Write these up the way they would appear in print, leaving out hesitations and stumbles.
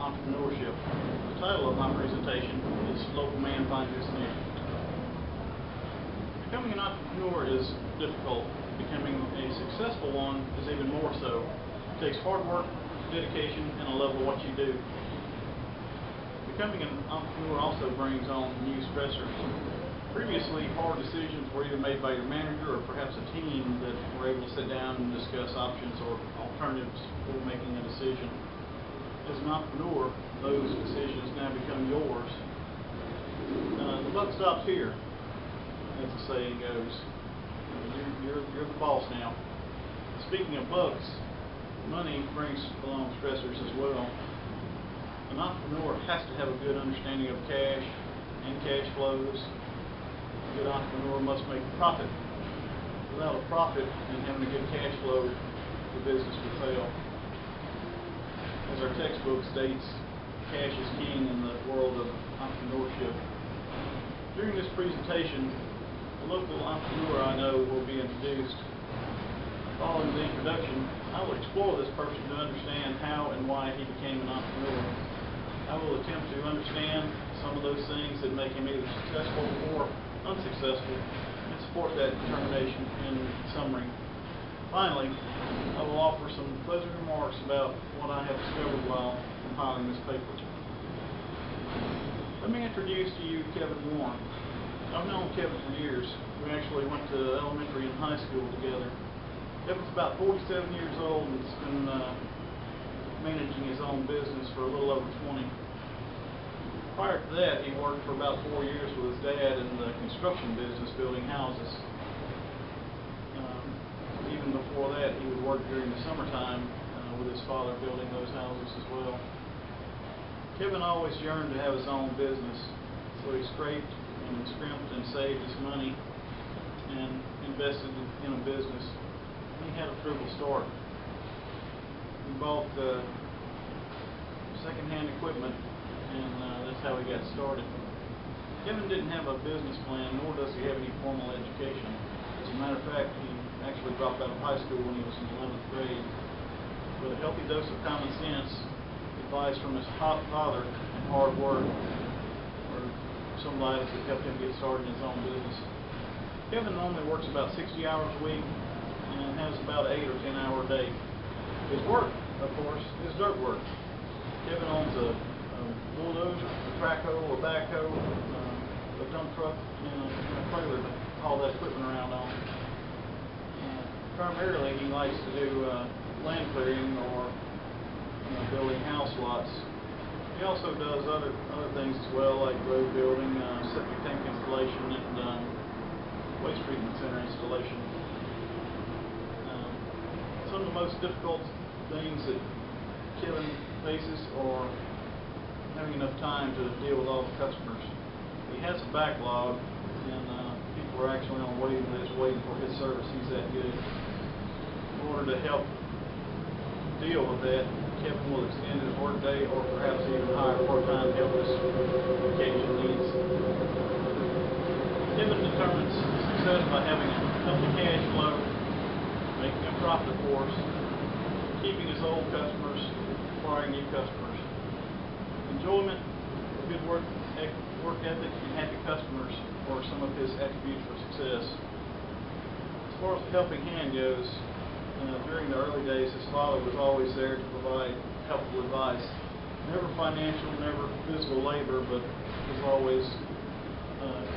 entrepreneurship. The title of my presentation is Local Man Finds His Niche. Becoming an entrepreneur is difficult. Becoming a successful one is even more so. It takes hard work, dedication, and a love of what you do. Becoming an entrepreneur also brings on new stressors. Previously, hard decisions were either made by your manager or perhaps a team that were able to sit down and discuss options or alternatives before making a decision. As an entrepreneur, those decisions now become yours. The buck stops here, as the saying goes. You're the boss now. Speaking of bucks, money brings along stressors as well. An entrepreneur has to have a good understanding of cash and cash flows. A good entrepreneur must make a profit. Without a profit and having a good cash flow, the business will fail. As our textbook states, cash is king in the world of entrepreneurship. During this presentation, a local entrepreneur I know will be introduced. Following the introduction, I will explore this person to understand how and why he became an entrepreneur. I will attempt to understand some of those things that make him either successful or unsuccessful and support that determination in summary. Finally, I will offer some closing remarks about what I have discovered while compiling this paper. Let me introduce to you Kevin Warren. I've known Kevin for years. We actually went to elementary and high school together. Kevin's about 47 years old and has been managing his own business for a little over 20. Prior to that, he worked for about 4 years with his dad in the construction business, building houses. Even before that, he would work during the summertime with his father building those houses as well. Kevin always yearned to have his own business, so he scraped and scrimped and saved his money and invested in a business. He had a frugal start. He bought second-hand equipment, and that's how he got started. Kevin didn't have a business plan, nor does he have any formal education. As a matter of fact, he actually dropped out of high school when he was in 11th grade. With a healthy dose of common sense, advice from his father, and hard work were some lives that helped him get started in his own business. Kevin normally works about 60 hours a week and has about 8 or 10 hour a day. His work, of course, is dirt work. Kevin owns a bulldozer, a backhoe, a dump truck, and a trailer to haul that equipment around on. Primarily, he likes to do land clearing or building house lots. He also does other things as well, like road building, septic tank installation, and waste treatment center installation. Some of the most difficult things that Kevin faces are having enough time to deal with all the customers. He has a backlog, and people are actually on a waiting list waiting for his service. He's that good. In order to help deal with that, Kevin will extend his workday or perhaps even hire part-time help as occasion needs. Kevin determines success by having a healthy cash flow, making a profit, of course, keeping his old customers, acquiring new customers. Enjoyment, good work ethic, and happy customers are some of his attributes for success. As far as the helping hand goes, during the early days, his father was always there to provide helpful advice. Never financial, never physical labor, but was always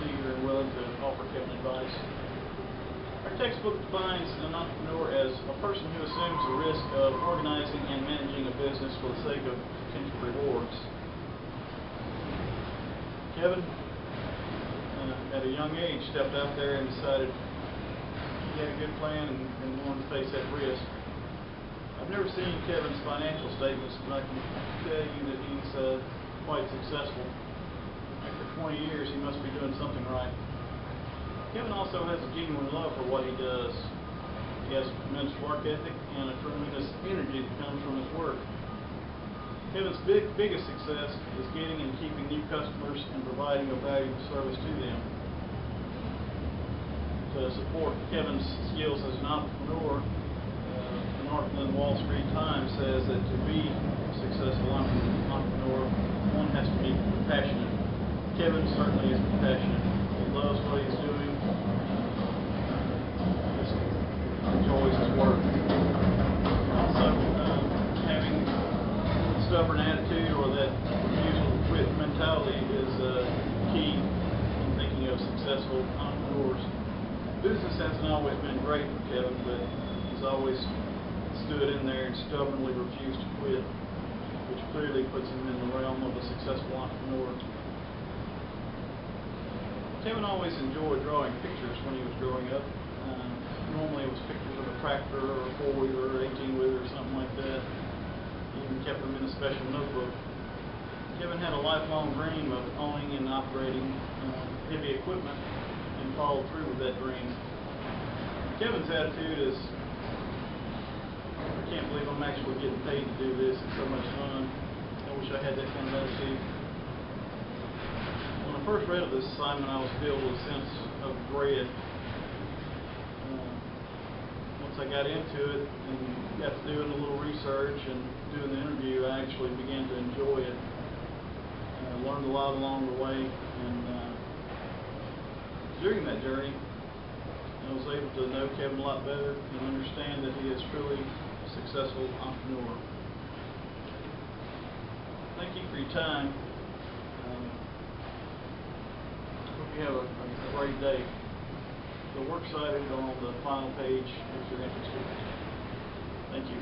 eager and willing to offer Kevin advice. Our textbook defines an entrepreneur as a person who assumes the risk of organizing and managing a business for the sake of potential rewards. Kevin, at a young age, stepped out there and decided he had a good plan and wanted to face that risk. I've never seen Kevin's financial statements, but I can tell you that he's quite successful. After 20 years, he must be doing something right. Kevin also has a genuine love for what he does. He has a tremendous work ethic and a tremendous energy that comes from his work. Kevin's biggest success is getting and keeping new customers and providing a valuable service to them. To support Kevin's skills as an entrepreneur, an article in the Wall Street Times says that to be a successful entrepreneur, Kevin certainly is passionate. He loves what he's doing. Just enjoys his work. Also, having a stubborn attitude or that refusal to quit mentality is key in thinking of successful entrepreneurs. Business hasn't always been great for Kevin, but he's always stood in there and stubbornly refused to quit, which clearly puts him in the realm of a successful entrepreneur. Kevin always enjoyed drawing pictures when he was growing up. Normally it was pictures of a tractor or a four-wheeler or 18-wheeler or something like that. He even kept them in a special notebook. Kevin had a lifelong dream of owning and operating heavy equipment and followed through with that dream. Kevin's attitude is, I can't believe I'm actually getting paid to do this. It's so much fun. I wish I had that kind of attitude. When I first read of this assignment, I was filled with a sense of dread. Once I got into it and got to doing a little research and doing the interview, I actually began to enjoy it. I learned a lot along the way, and during that journey, I was able to know Kevin a lot better and understand that he is truly a successful entrepreneur. Thank you for your time. Hope you have a great day. The works cited on the final page if you're interested. Thank you.